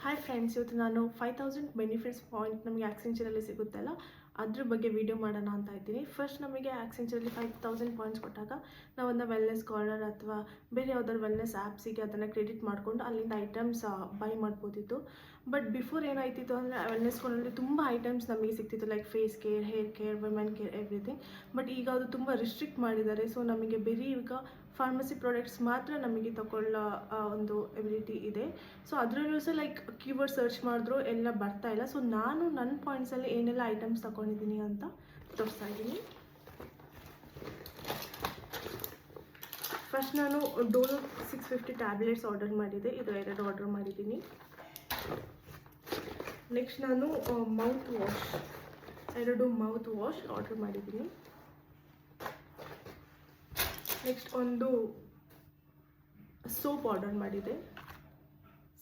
Hi friends, ಇವತ್ತು ನಾನು 5000 benefits point ನಮಗೆ ಆಕ್ಸೆಂಚರಲ್ಲಿ ಸಿಗುತ್ತಲ್ಲ ಅದ್ರ ಬಗ್ಗೆ ವಿಡಿಯೋ ಮಾಡೋಣ ಅಂತ ಇದ್ದೀನಿ. ಫಸ್ಟ್ ನಮಗೆ ಆಕ್ಸೆಂಚರಲ್ಲಿ 5000 ಪಾಯಿಂಟ್ಸ್ ಕೊಟ್ಟಾಗ ನಾವೊಂದು ವೆಲ್ನೆಸ್ ಕಾರ್ನರ್ ಅಥವಾ ಬೇರೆ ಯಾವ್ದಾದ್ರು ವೆಲ್ನೆಸ್ ಆ್ಯಪ್ಸಿಗೆ ಅದನ್ನು ಕ್ರೆಡಿಟ್ ಮಾಡಿಕೊಂಡು ಅಲ್ಲಿಂದ ಐಟಮ್ಸ್ ಬೈ ಮಾಡ್ಬೋದಿತ್ತು. ಬಟ್ ಬಿಫೋರ್ ಏನಾಯ್ತಿತ್ತು ಅಂದರೆ ವೆಲ್ನೆಸ್ ಕಾರ್ನರಲ್ಲಿ ತುಂಬ ಐಟಮ್ಸ್ ನಮಗೆ ಸಿಗ್ತಿತ್ತು, like face care, hair care, women care, everything. But ಈಗ ಅದು ತುಂಬ ರಿಸ್ಟ್ರಿಕ್ಟ್ ಮಾಡಿದ್ದಾರೆ. ಸೊ ನಮಗೆ ಬರೀ ಈಗ ಫಾರ್ಮಸಿ ಪ್ರಾಡಕ್ಟ್ಸ್ ಮಾತ್ರ ನಮಗೆ ತಗೊಳ್ಳೋ ಒಂದು ಎಬಿಲಿಟಿ ಇದೆ. ಸೊ ಅದರಲ್ಲೂ ಸಹ ಲೈಕ್ ಕೀವರ್ಡ್ ಸರ್ಚ್ ಮಾಡಿದ್ರು ಎಲ್ಲ ಬರ್ತಾ ಇಲ್ಲ. ಸೊ ನಾನು ನನ್ನ ಪಾಯಿಂಟ್ಸಲ್ಲಿ ಏನೆಲ್ಲ ಐಟಮ್ಸ್ ತಗೊಂಡಿದ್ದೀನಿ ಅಂತ ತೋರಿಸ್ತಾ ಇದ್ದೀನಿ. ಫಸ್ಟ್ ನಾನು ಡೋಲೋ 650 ಟ್ಯಾಬ್ಲೆಟ್ಸ್ ಆರ್ಡರ್ ಮಾಡಿದ್ದೆ, ಇದು 2 ಆರ್ಡರ್ ಮಾಡಿದ್ದೀನಿ. ನೆಕ್ಸ್ಟ್ ನಾನು mouth wash 2 mouth wash order ಮಾಡಿದ್ದೀನಿ. ನೆಕ್ಸ್ಟ್ ಒಂದು ಸೋಪ್ ಆರ್ಡರ್ ಮಾಡಿದೆ,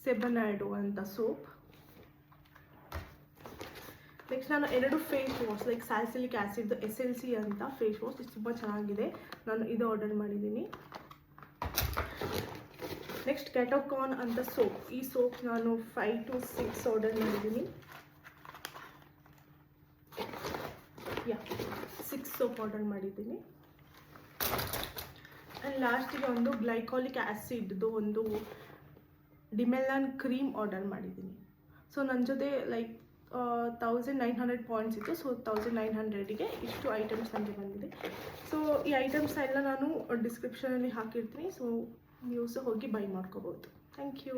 ಸೆಬನಾಯ್ಡೋ ಅಂತ ಸೋಪ್. ನೆಕ್ಸ್ಟ್ ನಾನು 2 face wash, like salicylic acid SLC ಅಂತ ಫೇಸ್ ವಾಶ್, ಇದು ತುಂಬ ಚೆನ್ನಾಗಿದೆ, ನಾನು ಇದು ಆರ್ಡರ್ ಮಾಡಿದ್ದೀನಿ. ನೆಕ್ಸ್ಟ್ ಕೆಟೋಕಾನ್ ಅಂತ ಸೋಪ್, ಈ ಸೋಪ್ ನಾನು 5 to 6 ಆರ್ಡರ್ ಮಾಡಿದ್ದೀನಿ. 6 ಸೋಪ್ ಆರ್ಡರ್ ಮಾಡಿದ್ದೀನಿ. ಆ್ಯಂಡ್ ಲಾಸ್ಟಿಗೆ ಒಂದು ಗ್ಲೈಕಾಲಿಕ್ ಆ್ಯಸಿಡ್ದು ಒಂದು ಡಿಮೆಲಾನ್ ಕ್ರೀಮ್ ಆರ್ಡರ್ ಮಾಡಿದ್ದೀನಿ. ಸೊ ನನ್ನ ಜೊತೆ ಲೈಕ್ 1900 ಪಾಯಿಂಟ್ಸ್ ಇತ್ತು. ಸೊ 1900ಗೆ ಇಷ್ಟು ಐಟಮ್ಸ್ ನನಗೆ ಬಂದಿದೆ. ಸೊ ಈ ಐಟಮ್ಸ್ ಎಲ್ಲ ನಾನು ಡಿಸ್ಕ್ರಿಪ್ಷನಲ್ಲಿ ಹಾಕಿರ್ತೀನಿ. ಸೊ ನೀವು ಸಹ ಹೋಗಿ ಬೈ ಮಾಡ್ಕೋಬೋದು. Thank you.